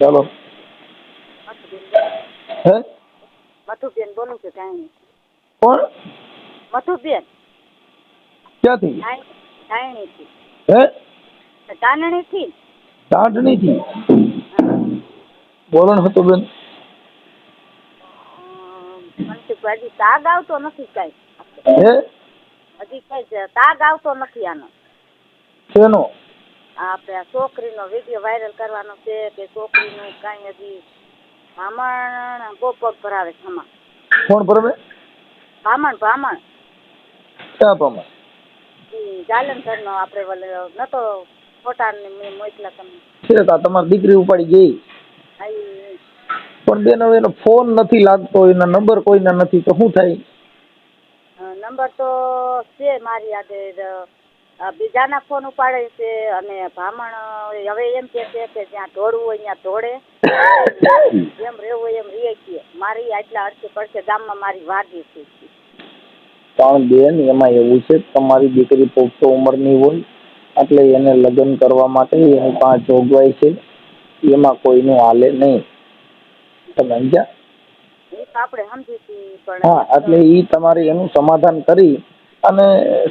ચાલો. હે મધુબેન બોલું છું કાંઈ કોણ? મધુબેન ક્યાંથી? ધાયણીથી. હે કાનણીથી. ઢાંઢણીથી. બોલો ને હતું બેન. મનસુખભાઈ હજી તાગ આવતો નથી કાંઈ. હે હજી કાંઈ તાગ આવતો નથી આનો. શેનો? આપણે આ છોકરીનો વિડીયો વાયરલ કરવાનો છે કે છોકરીનું કાંઈ હજી ભામણ બહુ પગ ભરાવે છે આમાં. કોણ ભરવે? ભામણ ક્યાં પામે? જાલંધરનો આપણે નતો ફોટા મેં મોકલા તમને. છે તા તમારી દીકરી ઉપાડી ગઈ. પણ બેન હવે એનો ફોન નથી લાગતો, એના નંબર કોઈના નથી, તો શું થાય? નંબર તો છે મારી આગળ, બીજાના ફોન ઉપાડે છે અને ભામણ હવે એમ કે છે કે જ્યાં ઢોળવું હોય ત્યાં ઢોળે, જેમ રહેવું હોય એમ રહે છે. મારી આટલા અડચે પડશે ગામમાં મારી વાગી છે. પણ બેન એમાં એવું છે તમારી દીકરી પુખ્ત ઉંમરની હોય એટલે એને લગ્ન કરવા માટે એની પાસે જોગવાઈ છે, એમાં કોઈનું હાલે નહીં. તમે સમજ્યા? આપણે સમજી પણ હા, એટલે ઈ તમારે એનું સમાધાન કરી અને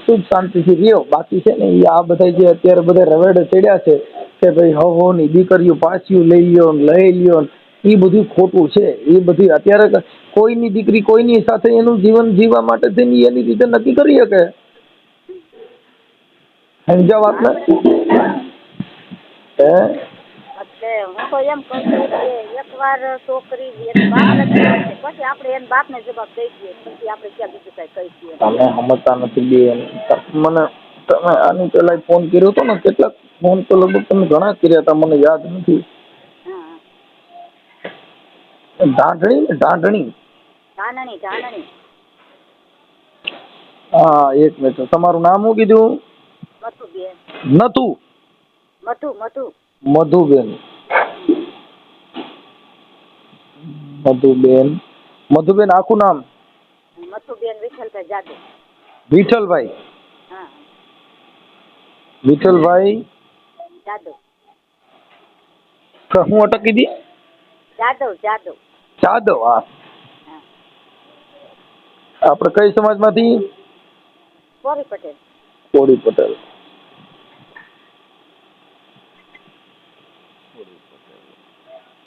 સુખ શાંતિથી રહ્યો. બાકી છે ને આ બધા જે અત્યારે બધા રવેડે ચડ્યા છે કે ભાઈ હો ની દીકરીઓ પાછું લઈ લ્યો એ બધું ખોટું છે. એ બધી અત્યારે કોઈની દીકરી કોઈની સાથે એનું જીવન જીવવા માટે થઈને એની રીતે નક્કી કરી શકે. સમજ્યા વાત ને? હું તો એમ કહું છું કે એકવાર છોકરી બાપ નથી પછી આપણે એના બાપને જવાબ દઈ દઈએ, પછી આપણે ક્યાં બીજું કઈ કહી દઈએ. તમે સમજતા નથી બેન. મને તમે આની પેલા ફોન કર્યો હતો ને, કેટલાક ફોન તો લગભગ તમે ઘણા કર્યા હતા, મને યાદ નથી. ઢાંઢણી ને ઢાંઢણી. હા, એક મિનિટ. તમારું નામ શું કીધું? મધુબેન. મધુબેન. મધુબેન આખું નામ? મધુબેન વિઠ્ઠલભાઈ જાદવ. વિઠ્ઠલભાઈ? હા, વિઠ્ઠલભાઈ જાદવ. હું અટકી દી? જાદવ. જાદવ. હા. આપણે કઈ સમાજમાંથી? કોરી પટેલ.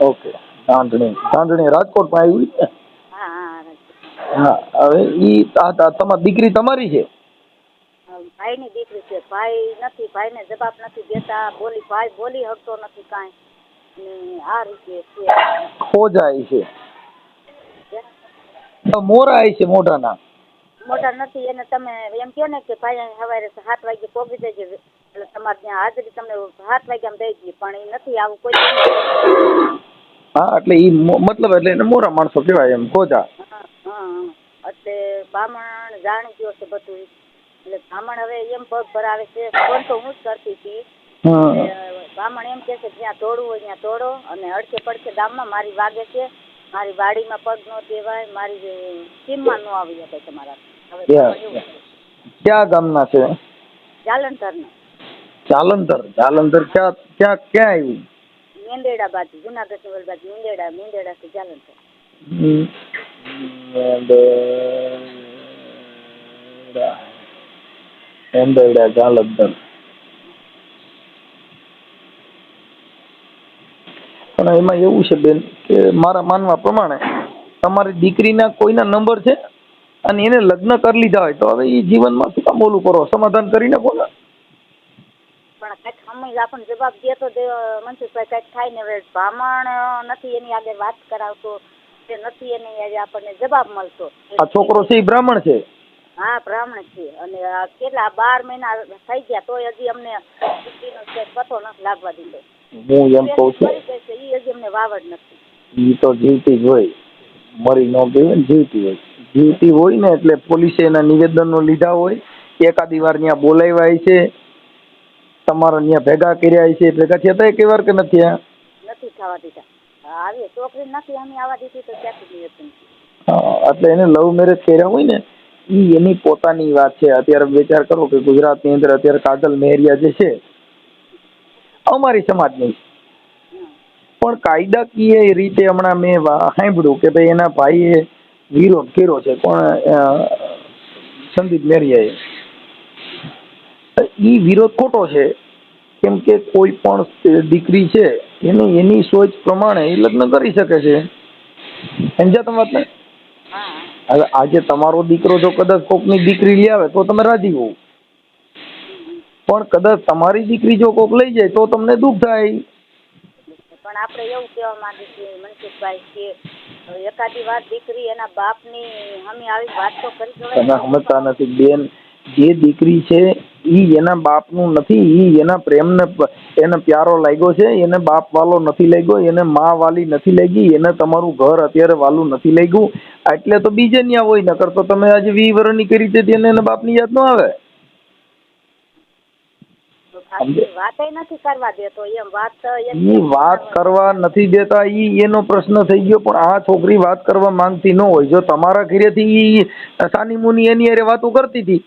ઓકે. ઢાંઢણી રાજકોટમાં આવી છે. હા. હવે ઈ તમારી દીકરી તમારી છે? ભાઈની દીકરી છે. ભાઈ નથી, ભાઈને જવાબ નથી દેતા. ભાઈ બોલી શકતો નથી કાંઈ. આ રીતે છે. ખોજાય છે. મોરા છે મોઢાના. મોટા નથી એને તમે એમ કહો ને કે ભાઈ સવારે 7 વાગે પહોંચી જજે, એટલે તમારે ત્યાં હાજરી તમને 7 વાગ્યામાં દઈ દઈએ, પણ એ નથી આવું કોઈ. હા, એટલે ઈ મતલબ એટલે એને મોરા માણસો કહેવાય એમ, ખોજા. હા, એટલે બ્રાહ્મણ જાણી ગયો છે બધું. એટલે બ્રાહ્મણ હવે એમ પગ ભરાવે છે. ફોન તો હું જ કરતી હતી. બ્રાહ્મણ એમ કે છે જ્યાં દોડવું હોય ત્યાં દોડો, અને અડકે પડકે ગામમાં મારી વાગે છે, મારી વાડીમાં પગ ન દેવાય, મારી સીમમાં ન આવી શકે તમારા. ક્યાં ગામના છે? જાલંધર. ક્યાં આવ્યું? મેંદેડા બાજુ, જુનાગઢ ની બાજુ. મેંદેડા થી જાલંધર. જાલંધર. પણ એમાં એવું છે બેન કે મારા માનવા પ્રમાણે તમારી દીકરીના કોઈના નંબર છે અને એને લગ્ન કરી લીધા હોય તો હવે એ જીવનમાં શું કામ ઓલું કરો? સમાધાન કરી નાખો ને. પણ કઈક સમય આપણને જવાબ દે તો મનસુખભાઈ કઈક થાય ને. હવે બ્રાહ્મણ નથી એની આગળ વાત કરાવતો, કે નથી એની આજે આપણને જવાબ મળતો. આ છોકરો છે એ બ્રાહ્મણ છે? હા, બ્રાહ્મણ છે. અને કેટલા 12 મહિના થઈ ગયા તોય હજી અમને દીકરીનો પતો નથી લાગવા દીધો. હું એમ કઉ છું, એ હજી અમને વાવડ નથી. ઈ તો જીવતી જ હોય, મરી ન ગઈ હોય ને, જીવતી હોય ને એટલે પોલીસે એના નિવેદનો લીધા હોય, એકાદી વાર ત્યાં બોલાવ્યા છે, તમારા ત્યાં ભેગા કર્યા છે. ભેગા થયા હતા એક વાર કે નથી? નથી થવા દીધા. આવી છોકરી નથી અમે આવવા દીધી તો ક્યાંથી હતી. એટલે એને લવ મેરેજ કર્યા હોય ને ઈ એની પોતાની વાત છે. અત્યારે વિચાર કરો કે ગુજરાતની અંદર અત્યારે કાજલ મહેરિયા જે છે અમારી સમાજની, પણ કાયદાકીય રીતે હમણાં મેં સાંભળ્યું કે ભાઈ એના ભાઈએ વિરોધ કર્યો છે, પણ સંદીપ મેરિયાએ, એ વિરોધ ખોટો છે. કેમ કે કોઈ પણ દીકરી છે એને એની સોચ પ્રમાણે એ લગ્ન કરી શકે છે. સમજ્યા તમે વાત ને? હવે આજે તમારો દીકરો જો કદાચ કોકની દીકરી લઈ આવે તો તમે રાજી હોવ, પણ કદાચ તમારી દીકરી જો કોક લઈ જાય તો તમને દુઃખ થાય. પણ આપણે એવું કહેવા માંગીએ છીએ મનસુખભાઈ કે એકાદી વાર દીકરી એના બાપની હમી આવી વાત તો કરી તમે જવાય. સમજતા નથી બેન, જે દીકરી છે ઈ એના બાપનું નથી, ઈ એના પ્રેમને એને પ્યારો લાગ્યો છે, એને બાપ વાલો નથી લાગ્યો, એને માં વાલી નથી લાગી, એને તમારું ઘર અત્યારે વાલું નથી લાગ્યું, એટલે તો બીજે ન્યા હોય. નકર તો તમે આજે 20 વર્ષની કરી છે તેને એના બાપની યાદ ન આવે. વાત નથી કરવા દેતો એમ વાત કરવા નથી દેતા ઈ એનો પ્રશ્ન થઈ ગયો, પણ આ છોકરી વાત કરવા માંગતી ન હોય. જો તમારા ઘરેથી સાની મુની એની હારે વાતો કરતી હતી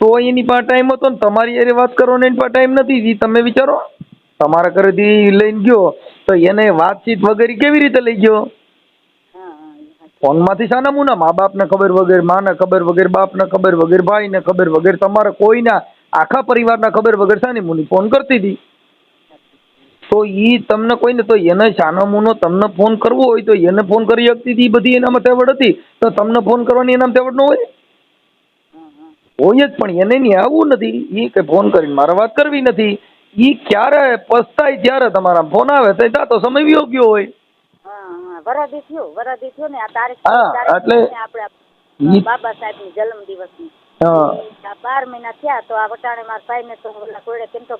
તો એની પાસે ટાઈમ હતો ને તમારી હારે વાત કરવાનો એની પાસે ટાઈમ નથી. તમે વિચારો, તમારા ઘરેથી લઈને ગયો તો એને વાતચીત વગેરે કેવી રીતે લઈ ગયો? ફોનમાંથી સાના મુના મા બાપને ખબર વગેરે, માને ખબર વગેરે, બાપને ખબર વગેરે, ભાઈને ખબર વગેરે, તમારે કોઈના આખા પરિવારના ખબર વગર સાની મુની ફોન કરતી હતી. તો ઈ તમને કોઈને તો એને સાનો મુનો તમને ફોન કરવો હોય તો એને ફોન કરી શકતી હતી, બધી એનામાં તેવડ હતી. તો તમને ફોન કરવાની એનામાં તેવડ ન હોય? હોય જ, પણ એને નહીં આવવું નથી. એ કે ફોન કરીને મારે વાત કરવી નથી. ઈ ક્યારે પસ્તાય ત્યારે તમારા ફોન આવે તો સમય વિયો ગયો હોય. વરાદી થયો ને આ તારીખ એટલે આપણે બાબા સાહેબ ની જન્મ દિવસની 12 મહિના થયા તો આ વટાણે મારા ભાઈ ને તો કોઈને કેમ તો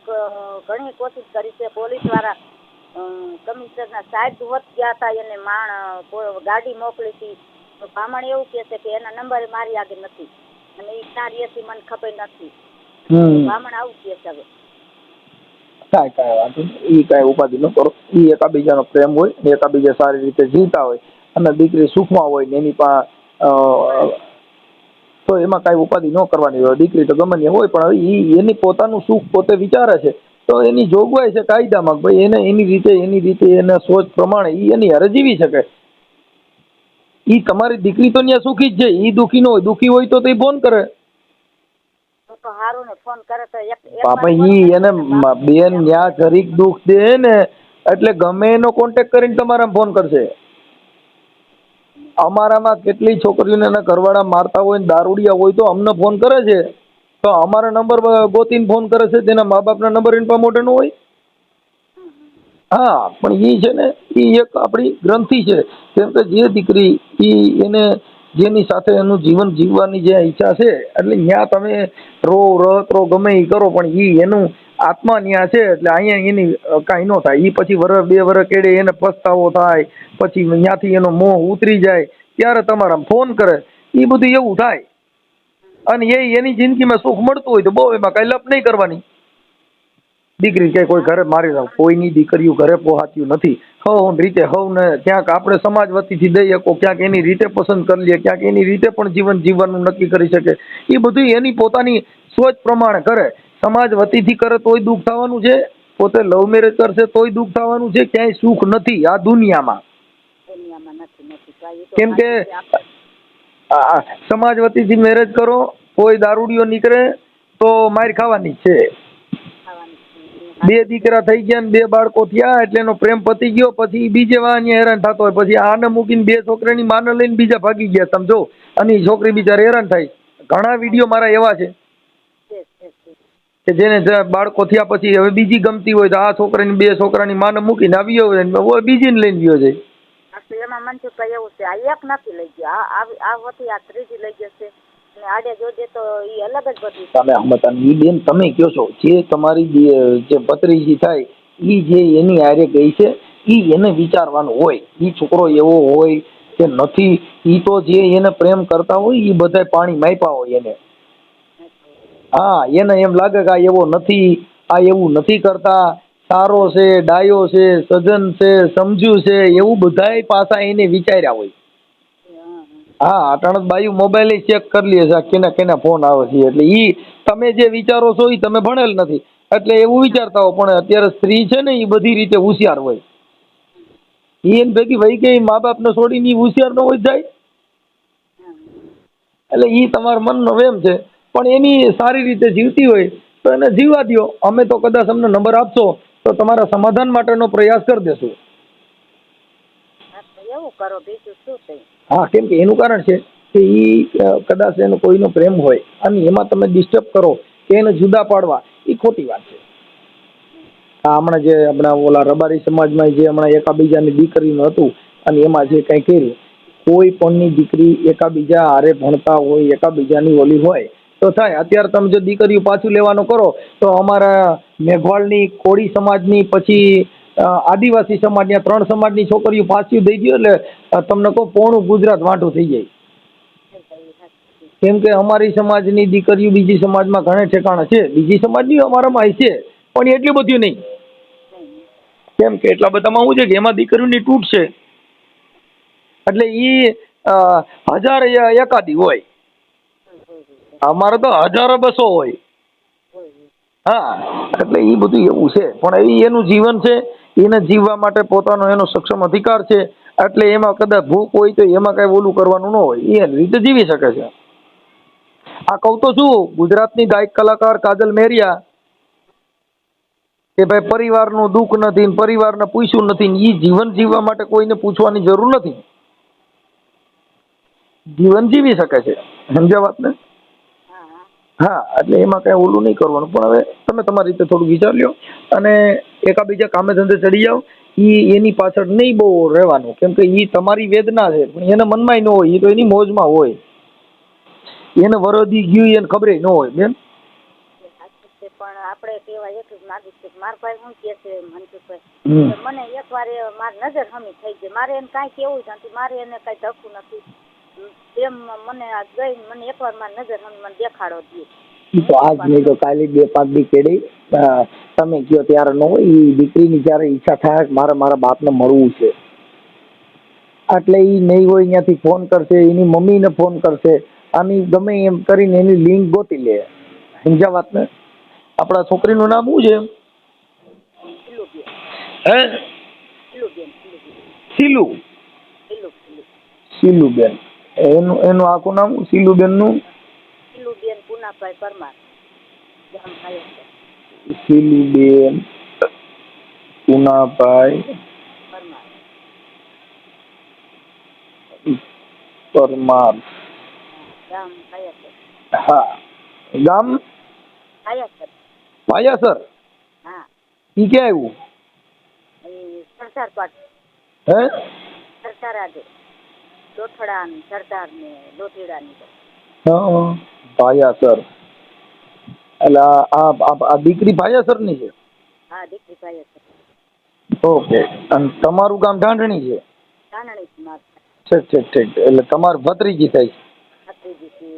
ઘણી કોશિશ કરી છે. પોલીસ વાળા કમિશનરના સાહેબ હોત ગયા હતા, એને ગાડી મોકલી હતી. બ્રાહ્મણ એવું કે છે કે એના નંબર મારી આગળ નથી અને એ ક્યાં રહેતી મને ખબર નથી. બ્રાહ્મણ આવું કે છે. હવે કાંઈ વાંધો નહીં, એ કાંઈ ઉપાધિ ન કરો. એ એકાબીજાનો પ્રેમ હોય, એકાબીજા સારી રીતે જીવતા હોય અને દીકરી સુખમાં હોય ને એની પાસે તો એમાં કાંઈ ઉપાધિ ન કરવાની હોય. દીકરી તો ગમે હોય, પણ હવે એની પોતાનું સુખ પોતે વિચારે છે તો એની જોગવાઈ છે કાયદામાં. ભાઈ એને એની રીતે એના સોચ પ્રમાણે એની હારે જીવી શકે. એ તમારી દીકરી તો ત્યાં સુખી જ છે, એ દુઃખી ન હોય. દુઃખી હોય તો એ ફોન કરે. ફોન કરે તો બાપા એને બેન ન્યા જરીક દુઃખ દે ને એટલે ગમે એનો કોન્ટેક્ટ કરીને તમારા ફોન કરશે. અમારામાં કેટલી છોકરીઓને એના ઘરવાળા મારતા હોય ને દારૂડિયા હોય તો અમને ફોન કરે છે, તો અમારા નંબર ગોતીને ફોન કરે છે. તેના મા બાપના નંબર એની પાસે મોટે ન હોય. હા, પણ એ છે ને એ એક આપણી ગ્રંથિ છે. કેમ કે જે દીકરી એને જેની સાથે એનું જીવન જીવવાની જે ઈચ્છા છે એટલે ત્યાં તમે રતો ગમે એ કરો, પણ એનું આત્મા ત્યાં છે એટલે અહીંયા એની કાંઈ ન થાય. એ પછી વર્ષ 2 વર્ષ કેડે એને પસ્તાવો થાય, પછી ત્યાંથી એનો મોહ ઉતરી જાય ત્યારે તમારા ફોન કરે. એ બધું એવું થાય. અને એની જિંદગીમાં સુખ મળતું હોય તો બહુ એમાં કાંઈ લપ નહીં કરવાની. દીકરી કે કોઈ ઘરે મારી દઉં, કોઈની દીકરીઓ ઘરે પહોંચ્યું નથી. રીતે ને ક્યાંક આપણે સમાજ વતીથી દઈ શકો, ક્યાંક એની રીતે પસંદ કરી લે, ક્યાંક એની રીતે પણ જીવન જીવવાનું નક્કી કરી શકે. એ બધું એની પોતાની સોચ પ્રમાણે કરે. સમાજ વતીથી કરે તોય દુઃખ થવાનું છે, પોતે લવ મેરેજ કરશે તોય દુઃખ થવાનું છે. ક્યાંય સુખ નથી આ દુનિયામાં. કેમ કે સમાજ વતીથી મેરેજ કરો, કોઈ દારૂડિયો નીકળે તો માર ખાવાની છે. 2 દીકરા થઈ ગયા ને 2 બાળકો થયા એટલે એનો પ્રેમ પતી ગયો, પછી બીજે અહીંયા હેરાન થતો હોય. પછી આને મૂકીને 2 છોકરાની માને લઈને બીજા ભાગી ગયા, સમજો. અને એ છોકરી બિચારી હેરાન થાય. ઘણા વિડીયો મારા એવા છે કે જેને બાળકો થયા પછી હવે બીજી ગમતી હોય તો આ છોકરાની 2 છોકરાની માને મૂકીને આવ્યો હોય બીજીને લઈને ગયો છે. એમાં મનસુખભાઈ એવું છે, આ એક નથી લઈ ગયો, આ વતી આ ત્રીજી લઈ ગયો છે. આડે જોડે તો એ અલગ જ બધી. તમે બેન તમે કહો છો જે તમારી જે ભત્રીજી થાય એ જે એની હારે ગઈ છે એને વિચારવાનું હોય. એ છોકરો એવો હોય કે નથી, એ તો જે એને પ્રેમ કરતા હોય એ બધા પાણી માપ્યા હોય એને. હા, એને એમ લાગે કે આ એવો નથી, આ એવું નથી કરતા, સારો છે, ડાયો છે, સજન છે, સમજુ છે, એવું બધાય પાછા એને વિચાર્યા હોય. હા, અટાણે બાયુ મોબાઈલ ચેક કરી લે છે કેના ફોન આવે છે. એટલે તમે જે વિચારો છો એ તમે ભણેલ નથી એટલે એવું વિચારતા હો. પણ અત્યારે સ્ત્રી છે ને એ બધી રીતે હોશિયાર હોય. ઈ એને ભેગી વહી ગઈ મા બાપને છોડીને ઈ હોશિયાર ન હોય જાય. એટલે ઈ તમારા મનનો વેમ છે, પણ એની સારી રીતે જીવતી હોય તો એને જીવવા દ્યો. અમે તો કદાચ અમને નંબર આપશો તો તમારા સમાધાન માટેનો પ્રયાસ કરી દેશું. હા તો એવું કરો, બીજું શું થઈ. હા, કેમ કે એનું કારણ છે કે ઈ કદાચ એનો કોઈનો પ્રેમ હોય અને એમાં તમે ડિસ્ટર્બ કરો કે એને જુદા પાડવા, એ ખોટી વાત છે. આ હમણાં જે આપણા ઓલા રબારી સમાજમાં જે હમણાં એકાબીજાની દીકરીનું હતું અને એમાં જે કંઈ કર્યું, કોઈ પણની દીકરી એકાબીજા હારે ભણતા હોય, એકાબીજાની ઓલી હોય તો થાય. અત્યારે તમે જો દીકરીઓ પાછું લેવાનું કરો તો અમારા મેઘવાળની, કોળી સમાજની, પછી આદિવાસી સમાજની, 3 સમાજની છોકરીઓ પાછી દઈ દો એટલે તમને કહો પોણું ગુજરાત વાંઢું થઈ જાય. કેમ કે અમારી સમાજની દીકરીઓ બીજી સમાજમાં ઘણા ઠેકાણા છે, બીજી સમાજની અમારામાં છે પણ એટલી બધી નહીં. કેમ કે એટલા બધામાં શું છે કે એમાં દીકરીઓની તૂટ છે એટલે ઈ 1000 એકાદી હોય, અમારે તો 1000-200 હોય. હા, એટલે એ બધું એવું છે, પણ એ એનું જીવન છે, એને જીવવા માટે પોતાનો એનો સક્ષમ અધિકાર છે. એટલે એમાં કદાચ ભૂખ હોય તો એમાં કઈ ઓલું કરવાનું ન હોય, એ એની રીતે જીવી શકે છે. આ કહું તો શું, ગુજરાતની ગાયક કલાકાર કાજલ મેરિયા કે ભાઈ પરિવારનું દુઃખ નથી, પરિવારને પૂછ્યું નથી, એ જીવન જીવવા માટે કોઈને પૂછવાની જરૂર નથી, જીવન જીવી શકે છે. સમજ્યા વાત ને? હા, એટલે એમાં કઈ ઓલું નહીં કરવાનું. પણ હવે તમે તમારી રીતે થોડું વિચાર લ્યો અને એકાબીજા કામે ધંધે ચડી જાઓ. એની પાછળ નહીં બહુ રહેવાનું, કેમ કે એ તમારી વેદના છે પણ એના મનમાં ન હોય, એ તો એની મોજમાં હોય. એને વરોધી ગયું એને ખબર ન હોય બેન. પણ આપણે કહેવાય એટલું જ માગું છું, મારા ભાઈ શું કહે છે મનસુખભાઈ, મને એકવાર મારી નજર હમી થઈ ગઈ, મારે એને કાંઈ કેવું જ નથી, મારે એને કાંઈ ધક્કું નથી. એમ મને આ ગઈ, મને એકવાર મારી નજર હમી મને દેખાડો દે તો આજ નહીં તો કાલે 2-5 દી કેડી તમે કયો ત્યારે ન હોય. એ દીકરીની જ્યારે ઈચ્છા થાય મારે મારા બાપને મળવું છે એટલે એ નહીં હોય ત્યાંથી ફોન કરશે, એની મમ્મીને ફોન કરશે, આની ગમે એમ કરીને એની લિંક ગોતી લે. સમજ્યા વાત ને? આપણા છોકરીનું નામ શું છે? હે? શીલુ. શીલુબેન. એનું આખું નામ શીલુબેનનું? શીલુબેન પુનાભાઈ પરમાર. શીલુબેન પુનાભાઈ પરમાર. ગામ કાયાસર. હા, ગામ કાયાસર. વાયાસર. હા. ઈ ક્યાં આવ્યું? સરદાર પાટ. હે? સરદાર આજે લોથડા ને સરદાર ને લોથીડા ની. હા, ભાયાસર. એટલે આ દીકરી ભાયાસર ની છે? હા, દીકરી ભાયાસર. ઓકે. અને તમારું ગામ ઢાંઢણી છે? ઢાંઢણી જ માર. ઠીક ઠીક ઠીક. એટલે તમારું ભત્રીજી થાય છે? ભત્રીજી છે.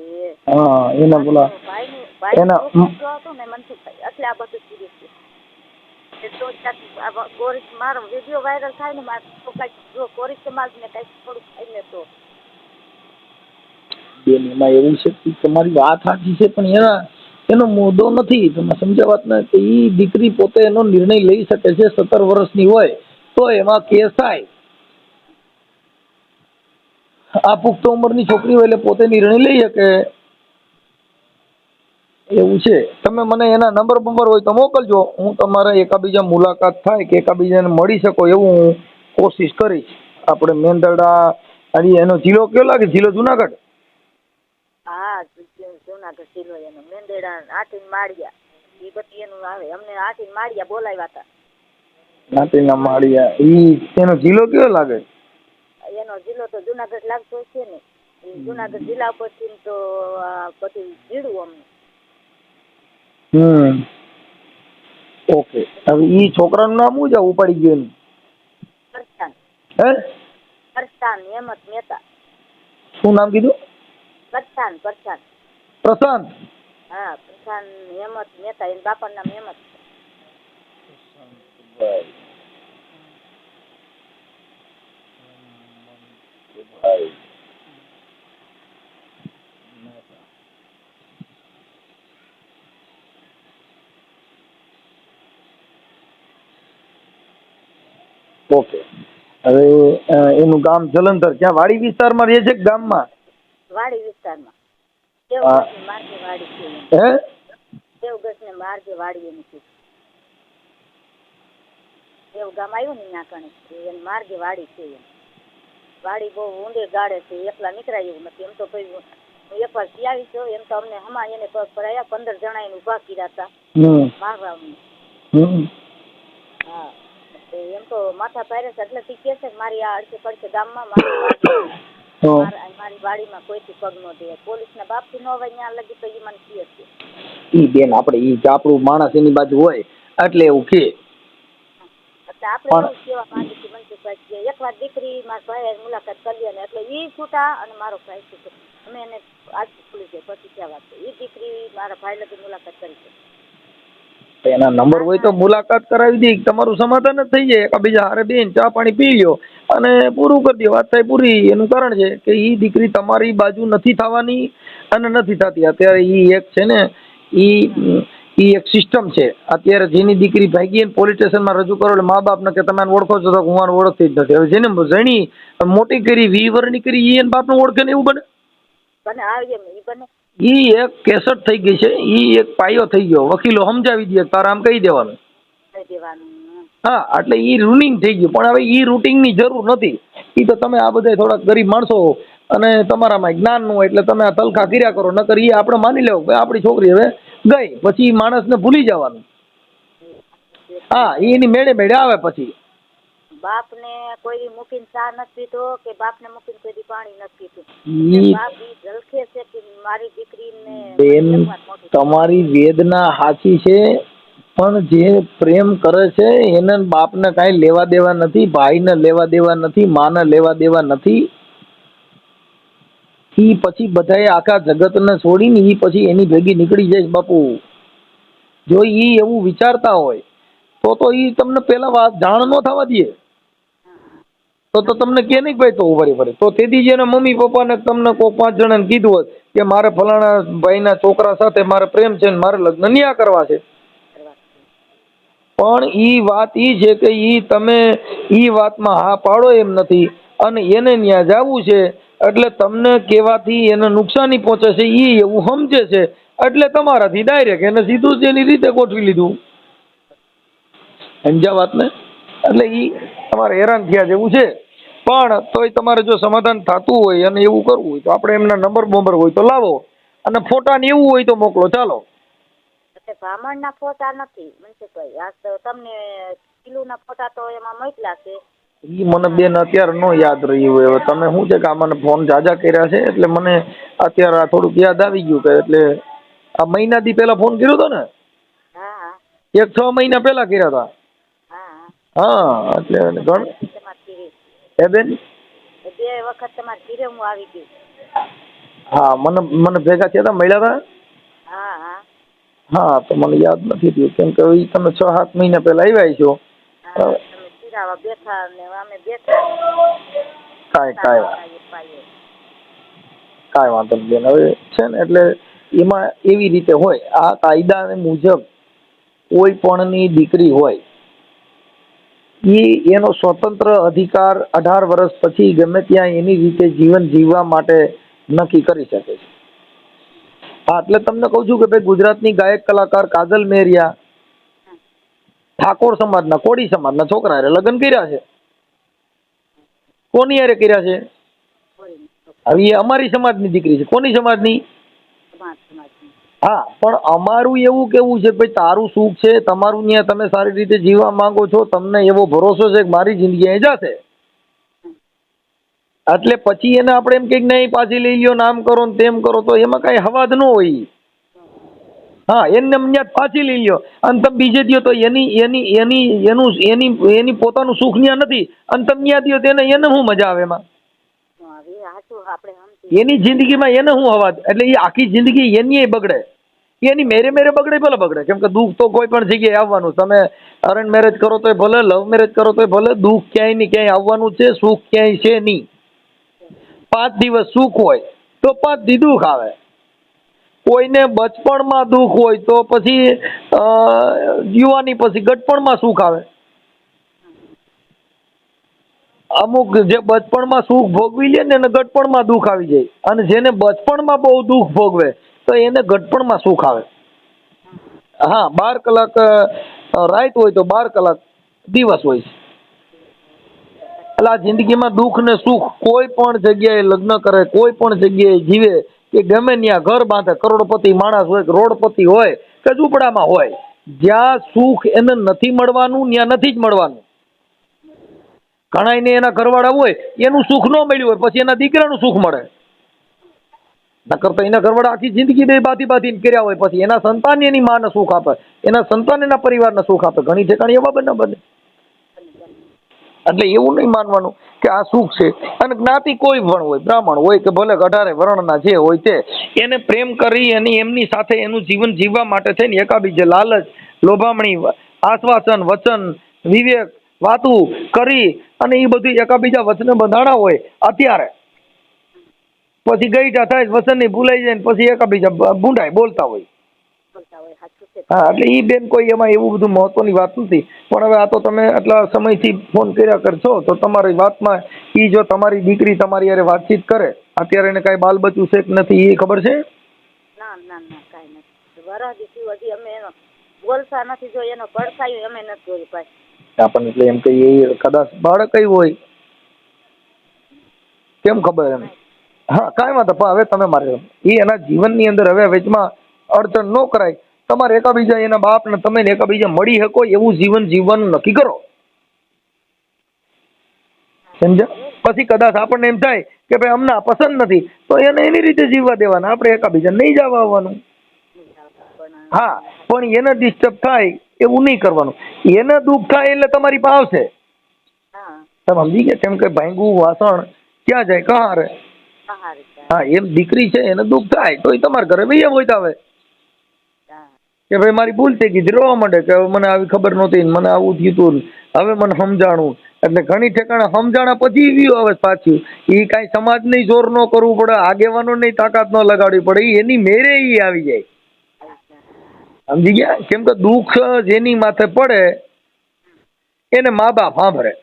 હા, એના બોલા એના ને મનસુખભાઈ એટલે આ બધું કીધું છે. તો કોરી મારો વિડીયો વાયરલ થાય ને મારે તો કઈક જો કોરી સમાજ ને કઈક થોડુંક થાય ને તો બેન એમાં એવું છે કે તમારી વાત સાચી છે પણ એનો મુદ્દો નથી. તમે સમજ્યા વાત ને કે એ દીકરી પોતે એનો નિર્ણય લઈ શકે છે. 17 વર્ષની હોય તો એમાં કેસ થાય. આ પુખ્ત ઉંમરની છોકરી હોય એટલે પોતે નિર્ણય લઈ શકે એવું છે. તમે મને એના નંબર હોય તો મોકલજો. હું તમારા એકાબીજા મુલાકાત થાય કે એકાબીજાને મળી શકો એવું હું કોશિશ કરીશ. આપણે મેંદરડા એનો જિલ્લો કયો લાગે? જિલ્લો જુનાગઢ? હા, જુનાગઢ જિલ્લો એનો મેંદરડા આટીન માળિયા એ બધી એનું આવે. અમને આટીન માળિયા બોલાવ્યા હતા. આટીના માળિયા એનો જિલ્લો કયો લાગે? એનો જિલ્લો તો જુનાગઢ લાગતો છે ને. જુનાગઢ જિલ્લા પરથી તો બધું જીડું અમને. ઓકે. હવે ઈ છોકરાનું નામ શું છે ઉપાડી ગયો એનું? ફરસાન. હે? ફરસાન હેમત મહેતા. શું નામ કીધું? પ્રશાંત. પ્રશાંત. હા, પ્રશાંત હેમત મહેતા. એના બાપાનું નામ હેમત. ઓકે. હવે એનું ગામ જલંધર, ક્યાં વાડી વિસ્તારમાં રહે છે કે ગામમાં? વાડી વિસ્તારમાં. હા. દેવગઢની માર્ગે વાડી છે એની. હે? દેવગઢને માર્ગે વાડી એની છે. દેવ ગામ આવ્યું ને ત્યાં કણે એને માર્ગે વાડી છે એમ. વાડી બહુ ઊંડે ગાડે છે, એકલા નીકળાય એવું નથી. એમ તો ભાઈ હું એકવાર આવી છું, એમ તો અમને હમા એને પગ ભરાયા, 15 જણા એને ઊભા કર્યા હતા મારવા. હા, એમ તો માથા પાયરે છે એટલે તી કે છે કે મારી આ અડકે પડકે ગામમાં મારી વાડીમાં કોઈથી પગ ન દે. પોલીસના બાપથી ન હોય ત્યાં લગી તો એ મને કહે છે. ઈ બેન આપણે ઈ આપણું માણસ એની બાજુ હોય એટલે એવું કે. એટલે આપણે એવું કેવા માંગી છીએ મનસુખભાઈ કે એકવાર દીકરી મારા ભાઈ મુલાકાત કરી ને એટલે ઈ છૂટા અને મારો ભાઈ છૂટો. અમે એને આજ ખુલી જાય પછી ક્યાં વાત છે. ઈ દીકરી મારા ભાઈ લગી મુલાકાત કરી છે. એના નંબર હોય તો મુલાકાત કરાવી દે, તમારું સમાધાન જ થઈ જાય. એકબીજા હારે બેન ચા પાણી પી લ્યો અને પૂરું કરી દો, વાત થાય પૂરી. એનું કારણ છે કે ઈ દીકરી તમારી બાજુ નથી થવાની અને નથી થતી. અત્યારે ઈ એક છે ને ઈ એક સિસ્ટમ છે. અત્યારે જેની દીકરી ભાગી ને પોલીસ સ્ટેશનમાં રજૂ કરો એટલે મા બાપને કે તમે ઓળખો છો તો હું આને ઓળખતી જ નથી. હવે જેને જણી મોટી કરી 20 વર્ષની કરી ઈ એને બાપને ઓળખે ને એવું બને? બને આવી એમ ઈ બને. ઈ એક કેસેટ થઈ ગઈ છે, ઈ એક પાયો થઈ ગયો. વકીલો સમજાવી દે તારે આમ કહી દેવાનું. હા, એટલે ઈ રૂટિંગ થઈ ગયું. પણ હવે ઈ રૂટિંગની જરૂર નથી. ઈ તો તમે આ બધા થોડાક ગરીબ માણસો અને તમારામાં જ્ઞાન ન હોય એટલે તમે આ તલખા કર્યા કરો. નકર ઈ આપણે માની લેવું કે આપણી છોકરી હવે ગઈ, પછી માણસને ભૂલી જવાનું. હા, એની મેળે મેળે આવે. પછી બાપને કોઈ મૂકીને ચા નથી પીધો કે બાપને મૂકીને કોઈ પાણી નથી પીધું. બાપ ઈ ઝલકે છે કે મારી દીકરીને. બેન, તમારી વેદના સાચી છે, પણ જે પ્રેમ કરે છે એને બાપને કાંઈ લેવા દેવા નથી, ભાઈને લેવા દેવા નથી, માને લેવા દેવા નથી. ઈ પછી બધાએ આખા જગતને છોડીને ઈ પછી એની ભેગી નીકળી જાય બાપુ. જો ઈ એવું વિચારતા હોય તો ઈ તમને પેલા વાત જાણ ન થવા દે. તો તમને કે નહીં ભાઈ તો ઉભરી તો તેથી જ એના મમ્મી પપ્પાને તમને કોઈ 5 જણાને કીધું હોત કે મારે ફલાણા ભાઈના છોકરા સાથે મારે પ્રેમ છે ને મારે લગ્ન ન્યા કરવા છે. પણ ઈ વાત ઈ છે કે ઈ તમે ઈ વાતમાં હા પાડો એમ નથી અને એને ન્યા જવું છે એટલે તમને કહેવાથી એને નુકસાની પહોંચે છે. ઈ એવું સમજે છે એટલે તમારાથી ડાયરેક્ટ એને સીધું જ એની રીતે ગોઠવી લીધું. સમજ્યા વાતને? એટલે ઈ તમારે હેરાન થયા જેવું છે. પણ તોય તમારે જો સમાધાન થતું હોય અને એવું કરવું હોય તો આપણે એમના નંબર હોય તો લાવો અને ફોટા ને એવું હોય તો મોકલો. ચાલો. બ્રાહ્મણના ફોટા નથી મનસુખભાઈ. આ તો તમને કિલોના ફોટા તો એમાં મોકલ્યા છે. ઈ મને બેન અત્યારે નો યાદ રહ્યું હોય. હવે તમે શું છે કે આ મને ફોન જાજા કર્યા છે એટલે મને અત્યારે આ થોડુંક યાદ આવી ગયું કે એટલે આ મહિનાથી પહેલા ફોન કર્યો હતો ને? હા. 6 મહિના પહેલા કર્યા હતા. હા, એટલે ગણ હે બેન? 2 વખત તમારે ઘીરે હું આવી ગઈ. હા, મને ભેગા થયા હતા, મળ્યા હતા. હા, તો મને યાદ નથી થયું કેમ કે તમે 6-7 મહિના પહેલા આવ્યા છો. બેઠા ને અમે બેઠા. કાંઈ વાંધો નહીં બેન. હવે છે ને એટલે એમાં એવી રીતે હોય આ કાયદા મુજબ કોઈ પણની દીકરી હોય એનો સ્વતંત્ર અધિકાર 18 વર્ષ પછી ગમે ત્યાં એની રીતે જીવન જીવવા માટે નક્કી કરી શકે છે. હા, એટલે તમને કહું છું કે ભાઈ ગુજરાતની ગાયક કલાકાર કાજલ મેરિયા ઠાકોર સમાજના કોળી સમાજના છોકરા હારે લગ્ન કર્યા છે. કોની હારે કર્યા છે? હવે એ અમારી સમાજની દીકરી છે. કોની સમાજની? હા, પણ અમારું એવું કેવું છે ભાઈ તારું સુખ છે, તમારું ત્યાં તમે સારી રીતે જીવવા માંગો છો, તમને એવો ભરોસો છે કે મારી જિંદગી અહીં જશે એટલે પછી એને આપણે એમ કંઈક નહીં પાછી લઈ લ્યો નામ કરો ને તેમ કરો તો એમાં કઈ હવાદ ન હોય. હા, એને ત્યાં પાછી લઈ લ્યો અને તમે બીજે દો તો એની પોતાનું સુખ ત્યાં નથી અને તમે ત્યાં દો તેને એને શું મજા આવે એમાં? એની જિંદગીમાં એને શું હવાદ? એટલે એ આખી જિંદગી એની બગડે. એની મેરે બગડે ભલે બગડે કેમ કે દુઃખ તો કોઈ પણ જગ્યાએ આવવાનું. તમે અરેન્જ મેરેજ કરો તોય ભલે, લવ મેરેજ કરો તોય ભલે, દુઃખ ક્યાંય ને ક્યાંય આવવાનું છે, સુખ ક્યાંય છે નહીં. 5 દિવસ સુખ હોય તો 5 દી દુઃખ આવે. કોઈને બચપણમાં દુઃખ હોય તો પછી યુવાની પછી ગટપણમાં સુખ આવે. અમુક જે બચપણમાં સુખ ભોગવી લે ને એને ગટપણમાં દુઃખ આવી જાય, અને જેને બચપણમાં બહુ દુઃખ ભોગવે તો એને ગટપણમાં સુખ આવે. હા, 12 કલાક રાત હોય તો 12 કલાક દિવસ હોય છે. એટલે આ જિંદગીમાં દુઃખ ને સુખ કોઈ પણ જગ્યાએ લગ્ન કરે, કોઈ પણ જગ્યાએ જીવે કે ગમે ત્યાં ઘર બાંધે, કરોડપતિ માણસ હોય કે રોડપતિ હોય કે ઝૂંપડામાં હોય, જ્યાં સુખ એને નથી મળવાનું ત્યાં નથી જ મળવાનું. ઘણાયને એના ઘરવાળા હોય એનું સુખ ન મળ્યું હોય પછી એના દીકરાનું સુખ મળે, નકર તો એના ઘરવાળા આખી જિંદગી બે બાથી કર્યા હોય પછી એના સંતાન એની માને સુખ આપે, એના સંતાન એના પરિવારને સુખ આપે. ઘણી ઠેકાણી એવા બને બને. એટલે એવું નહીં માનવાનું કે આ સુખ છે. અને જ્ઞાતિ કોઈ પણ હોય, બ્રાહ્મણ હોય કે ભલે 18 વર્ણના જે હોય તે, એને પ્રેમ કરી અને એમની સાથે એનું જીવન જીવવા માટે થઈને એકાબીજે લાલચ, લોભામણી, આશ્વાસન, વચન, વિવેક વાતું કરી અને એ બધું એકાબીજા વચને બંધાણા હોય અત્યારે, પછી ગઈઢા થાય વચન ની ભૂલાઈ જાય ને પછી એકાબીજા ભૂંડાય બોલતા હોય. હા, એટલે ઈ બેન કોઈ એમાં એવું બધું મહત્વની વાત નથી. પણ હવે આ તો તમે આટલા સમયથી ફોન કર્યા કરશો તો તમારી વાતમાં ઈ જો તમારી દીકરી તમારી હારે વાતચીત કરે, અત્યારે એને કાંઈ બાલ બચ્ચું છે કે નથી એ ખબર છે? ના ના ના કાંઈ નથી. વરદી હજી અમે એનો બોલતા નથી, જો એનો પડખાયું અમે નથી જોયું ભાઈ. આપણને એટલે એમ કહીએ કદાચ બાળક કઈ હોય કેમ ખબર એમ. હા, કાંઈ વાંધો. પણ હવે તમે મારે એ એના જીવનની અંદર હવે વચમાં અડચણ ન કરાય. તમારે એકાબીજા એના બાપ ને તમે એકાબીજા મળી શકો એવું જીવન જીવવાનું નક્કી કરો, સમજ્યા? પછી કદાચ આપણને એમ થાય કે ભાઈ અમને પસંદ નથી તો એને એની રીતે જીવવા દેવાના, આપણે એકાબીજા નહીં જવા આવવાનું. હા, પણ એને ડિસ્ટર્બ થાય એવું નહીં કરવાનું. એને દુઃખ થાય એટલે તમારી પાસે આવશે. તમે સમજી ગયા? કેમ કે ભાંગું વાસણ ક્યાં જાય? કહારે. હા, એમ દીકરી છે એને દુઃખ થાય તો એ તમારા ઘરે ભાઈ એમ હોય તો આવે કે ભાઈ મારી ભૂલ થઈ ગઈ, રોવા માંડે કે મને આવી ખબર નહોતી, મને આવું થયું તું, હવે મને સમજાણું. એટલે ઘણી ઠેકાણા સમજાણા પછી વ્યુ આવે પાછું. એ કાંઈ સમાજની જોર ન કરવું પડે, આગેવાનો ની તાકાત ન લગાડવી પડે, એની મેરે ઈ આવી જાય. સમજી ગયા? કેમ કે દુઃખ જેની માથે પડે એને મા બાપ સાંભળે.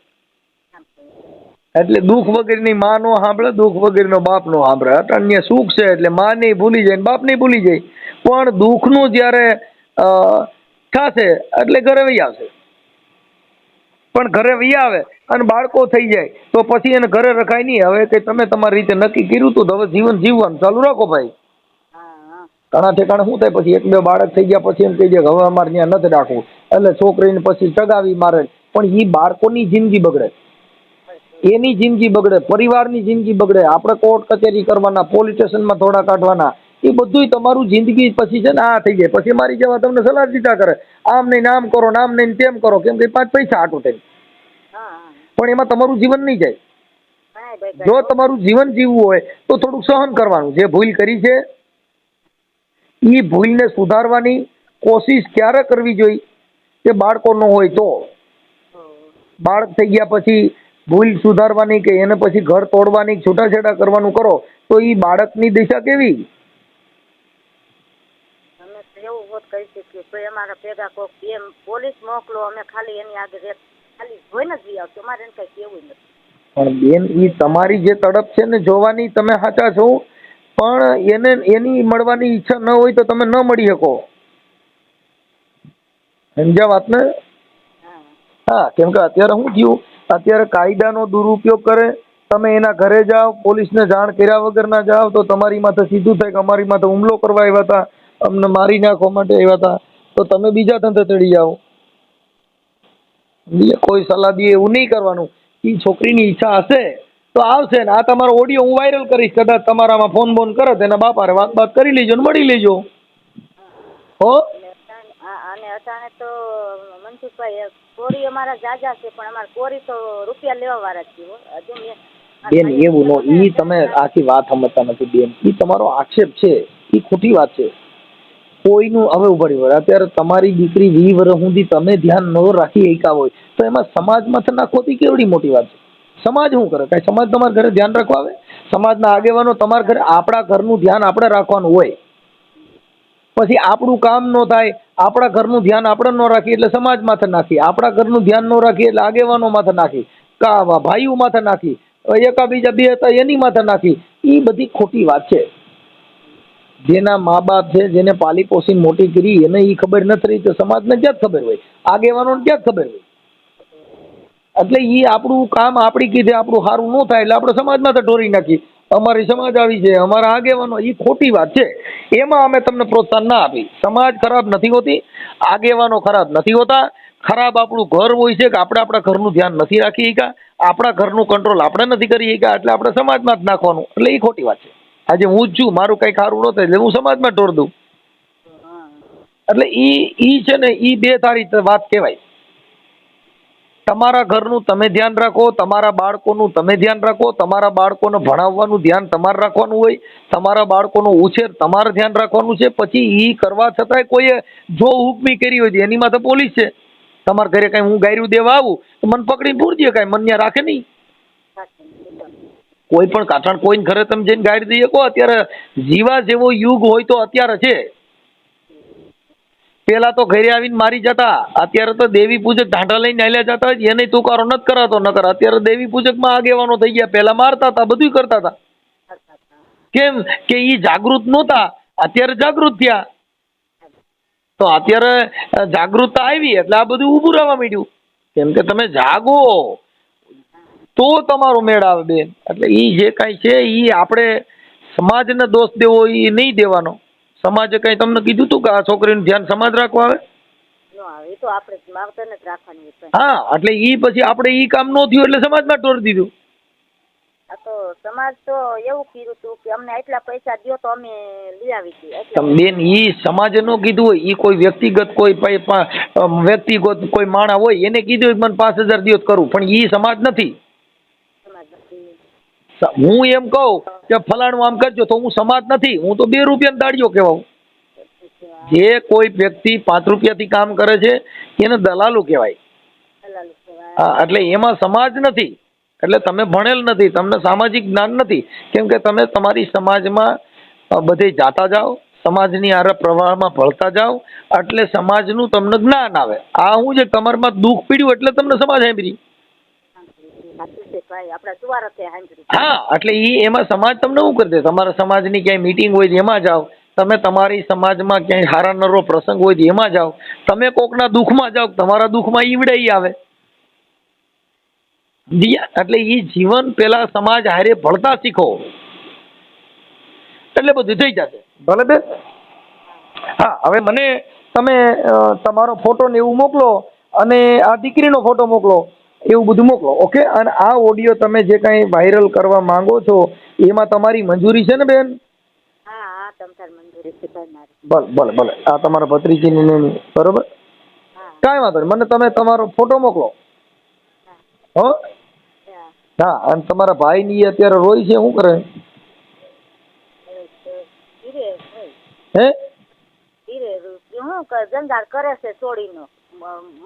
એટલે દુઃખ વગરની માં નો સાંભળે, દુઃખ વગરનો બાપ નો સાંભળે. અન્ય સુખ છે એટલે માં નહીં ભૂલી જાય, બાપ નહીં ભૂલી જાય. પણ દુઃખનું જ્યારે થશે એટલે ઘરે વહી આવશે. પણ ઘરે વહી આવે અને બાળકો થઈ જાય તો પછી એને ઘરે રખાય નહીં. હવે કે તમે તમારી રીતે નક્કી કર્યું હતું તો હવે જીવન જીવવાનું ચાલુ રાખો ભાઈ. ઘણા ઠેકાણે શું થાય પછી 1-2 બાળક થઈ ગયા પછી એમ કહી દે કે હવે અમારે ત્યાં નથી રાખવું, એટલે છોકરીને પછી ચગાવી મારે. પણ એ બાળકોની જિંદગી બગડે, એની જિંદગી બગડે, પરિવારની જિંદગી બગડે. આપણે કોર્ટ કચેરી કરવાના, પોલીસ સ્ટેશનમાં થોડા કાઢવાના, એ બધું તમારું જિંદગી પછી છે ને આ થઈ જાય. પછી મારી જેવા તમને સલાહ દીધા કરે, આમ નહીં આમ કરો, આમ નહીં તેમ કરો, કેમ કે 5 પૈસા આટું થાય. પણ એમાં તમારું જીવન નહીં જાય. જો તમારું જીવન જીવવું હોય તો થોડુંક સહન કરવાનું. જે ભૂલ કરી છે એ ભૂલને સુધારવાની કોશિશ ક્યારે કરવી જોઈએ કે બાળકો ન હોય તો. બાળક થઈ ગયા પછી ભૂલ સુધારવાની કે એને પછી ઘર તોડવાની, છૂટાછેડા કરવાનું કરો તો એ બાળકની દિશા કેવી? એવું હોત કહી શકીએ તો અમારા ભેગા કોક એમ પોલીસ મોકલો, અમે ખાલી એની આગળ ખાલી જોઈને જ આવતો, અમારે એને કઈ કેવું નથી. પણ બેન એ તમારી જે તડપ છે ને જોવાની, તમે સાચા છો, પણ એને એની મળવાની ઈચ્છા ન હોય તો તમે ન મળી શકો. સમજ્યા વાત ને? હા, કેમ કે અત્યારે શું થયું, અત્યારે કાયદાનો દુરુપયોગ કરે. તમે એના ઘરે જાઓ, પોલીસને જાણ કર્યા વગર ના જાઓ તો તમારી માથે સીધું થાય કે અમારી માથે હુમલો કરવા આવ્યા હતા, અમને મારી નાખવા માટે આવ્યા હતા, તો તમે બીજા ધંધે ચડી જાઓ. કોઈ સલાહ દે એવું નહીં કરવાનું. એ છોકરીની ઈચ્છા હશે તો આવશે ને. આ તમારો ઓડિયો હું વાયરલ કરીશ, કદાચ તમારામાં ફોન બોન કરે તેના બાપારે વાત કરી લેજો ને મળી લેજો. હો અને અટાણે તો મનસુખભાઈ કોરી અમારા જાજા છે, પણ અમારા કોરી તો રૂપિયા લેવા વાળા છે. બેન એવું નો, ઈ તમે આખી વાત સમજતા નથી બેન. ઈ તમારો આક્ષેપ છે, ઈ ખોટી વાત છે. કોઈનું હવે ઉભરી વળે. અત્યારે તમારી દીકરી 20 વર્ષ સુધી તમે ધ્યાન ન રાખી એકા હોય તો એમાં સમાજમાં નાખોતી કેવડી મોટી વાત છે. સમાજ શું કરે? કઈ સમાજ તમારા ઘરે ધ્યાન રાખવા આવે? સમાજના આગેવાનો તમારા ઘરે, આપણા ઘરનું ધ્યાન આપણે રાખવાનું હોય. પછી આપણું કામ ન થાય, આપણા ઘરનું ધ્યાન આપણે ન રાખીએ એટલે સમાજ માથે નાખીએ, આપણા ઘરનું ધ્યાન ન રાખીએ એટલે આગેવાનો માથે નાખી. ભાઈઓ માથે નાખી, એકા બીજા બે હતા એની માથે નાખી. એ બધી ખોટી વાત છે. જેના મા બાપ છે, જેને પાલી પોસીને મોટી કરી, એને એ ખબર નથી રહી તો સમાજને ક્યાં ખબર હોય, આગેવાનોને ક્યાં ખબર હોય. એટલે એ આપણું કામ આપણી કીધે આપણું સારું ન થાય એટલે આપણે સમાજમાં તો ઢોરી નાખી, અમારી સમાજ આવી છે, અમારા આગેવાનો. એ ખોટી વાત છે. એમાં અમે તમને પ્રોત્સાહન ના આપી. સમાજ ખરાબ નથી હોતી, આગેવાનો ખરાબ નથી હોતા. ખરાબ આપણું ઘર હોય છે કે આપણે આપણા ઘરનું ધ્યાન નથી રાખી શક્યા, આપણા ઘરનું કંટ્રોલ આપણે નથી કરી શક્યા, એટલે આપણે સમાજમાં જ નાખવાનું. એટલે એ ખોટી વાત છે. આજે હું જ છું, મારું કંઈ સારું ન થાય એટલે હું સમાજમાં ઢોર દઉં. એટલે ઈ છે ને, ઈ બે તારી વાત કહેવાય. તમારા ઘરનું તમે ધ્યાન રાખો, તમારા બાળકોનું તમે ધ્યાન રાખો, તમારા બાળકોને ભણાવવાનું ધ્યાન તમારે રાખવાનું હોય, તમારા બાળકોનો ઉછેર તમારે ધ્યાન રાખવાનું છે. પછી ઈ કરવા છતાંય કોઈએ જો હુકમી કરી હોય એની માં તો પોલીસ છે. તમારા ઘરે કઈ હું ગાયરું દેવા આવું તો મને પકડીને પૂરજે, કઈ મને ત્યાં રાખે નહીં. કોઈ પણ કાઠણ કોઈને ઘરે તમે જઈને ગાડી દઈએ કહો, અત્યારે જીવા જેવો યુગ હોય તો અત્યારે છે. પેલા તો ઘરે આવીને મારી જતા, અત્યારે તો દેવી પૂજક ઢાંઢા લઈને હાલ્યા જતા હોય, એને તુકારો નથી કરાતો. નકર અત્યારે દેવી પૂજક માં આગેવાનો થઈ ગયા. પેલા મારતા હતા, બધું કરતા હતા. કેમ કે ઈ જાગૃત નહોતા, અત્યારે જાગૃત થયા. તો અત્યારે જાગૃતતા આવી એટલે આ બધું ઊભું રહેવા માંડ્યું. કેમ કે તમે જાગો તો તમારો મેળ આવે બેન. એટલે ઈ જે કાંઈ છે ઈ આપણે સમાજને દોષ દેવો એ નહીં દેવાનો. સમાજે કઈ તમને કીધું તું કે આ છોકરીનું ધ્યાન સમાજ રાખવા આવે? હા, એટલે ઈ પછી આપણે ઈ કામ ન થયું એટલે સમાજમાં ટોરી દીધું. તો સમાજ તો એવું કીધું હતું કે અમને એટલા પૈસા દ્યો તો અમે લઈ આવી. બેન, ઈ સમાજે ન કીધું હોય, ઈ કોઈ વ્યક્તિગત કોઈ માણા હોય એને કીધું હોય મને 5000 દ્યો કરું, પણ ઈ સમાજ નથી. હું એમ કહું કે ફલાણું આમ કરજો તો હું સમાજ નથી, હું તો 2 રૂપિયાની દાડીઓ કહેવાઉં. જે કોઈ વ્યક્તિ 5 રૂપિયાથી કામ કરે છે એને દલાલું કહેવાય. હા, એટલે એમાં સમાજ નથી. એટલે તમે ભણેલ નથી, તમને સામાજિક જ્ઞાન નથી. કેમ કે તમે તમારી સમાજમાં બધે જાતા જાઓ, સમાજની આરે પ્રવાહમાં ભળતા જાઓ, એટલે સમાજનું તમને જ્ઞાન આવે. આ હું છે તમારામાં દુઃખ પીડ્યું એટલે તમને સમાજ સાંભળી. હા, એટલે એમાં સમાજ તમને શું કરી દે? તમારા સમાજની ક્યાંય મીટિંગ હોય એમાં જાઓ, તમે તમારી સમાજમાં ક્યાંય હારા નરો પ્રસંગ હોય એમાં જાઓ, તમે કોકના દુઃખમાં જાઓ, તમારા દુઃખમાં ઈવડે આવે. એટલે જીવન પેલા સમાજ હારે ભળતા શીખો એટલે બધું થઈ જશે. ભલે બેન. હા, હવે મને તમે તમારો ફોટો ને એવું મોકલો અને આ દીકરીનો ફોટો મોકલો, એવું બધું મોકલો. ઓકે. અને આ ઓડિયો તમે જે કાંઈ વાયરલ કરવા માંગો છો એમાં તમારી મંજૂરી છે ને બેન? ભલે ભલે. આ તમારા ભત્રીજીની બરોબર, કાંઈ વાંધો નહીં. મને તમે તમારો ફોટો મોકલો. હો. હા, અને તમારા ભાઈ ની અત્યારે રોય છે, શું કરે? હે? જંજાળ કરે છે, છોડીનો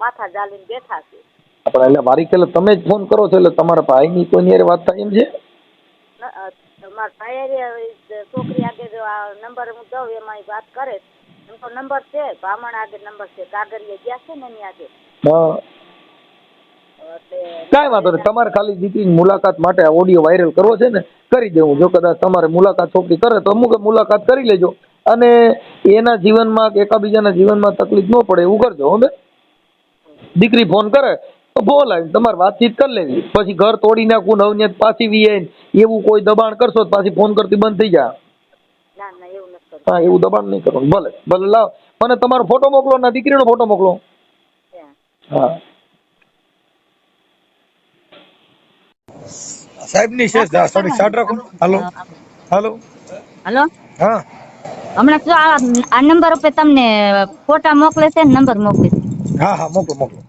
માથા જાલીને બેઠા છે. આપણે એટલે મારી કે તમે જ ફોન કરો છો એટલે તમારા ભાઈ ની કોઈની હારે વાત થાય એમ છે? મારા ભાઈ છોકરી આગળ નંબર હું દઉં એમાં વાત કરે. એમ તો નંબર છે, બ્રાહ્મણ આગળ નંબર છે, કાગળિયા ગયા છે ને એની આગળ. હા, કાંઈ વાંધો નહીં. તમારે ખાલી દીકરીની મુલાકાત માટે આ ઓડિયો વાયરલ કરવો છે ને, કરી દેવું. જો કદાચ તમારે મુલાકાત છોકરી કરે તો અમુક મુલાકાત કરી લેજો, અને એના જીવનમાં કે એકાબીજાના જીવનમાં તકલીફ ન પડે એવું કરજો. હવે દીકરી ફોન કરે તો બોલાવી તમારે વાતચીત કરી લેવી. પછી ઘર તોડી નાખવું, નવનિયત પાછી વી એવું કોઈ દબાણ કરશો તો પાછી ફોન કરતી બંધ થઈ જાય. હા, એવું દબાણ નહીં કરવાનું. ભલે ભલે. લાવ, મને તમારો ફોટો મોકલો ને દીકરીનો ફોટો મોકલો. હા, સાહેબ ની છે થોડીક સાડ રાખો. હાલો હાલો હાલો. હા, હમણાં તો આ નંબર ઉપર તમને ફોટા મોકલે છે, નંબર મોકલે છે. હા હા, મોકલો મોકલો.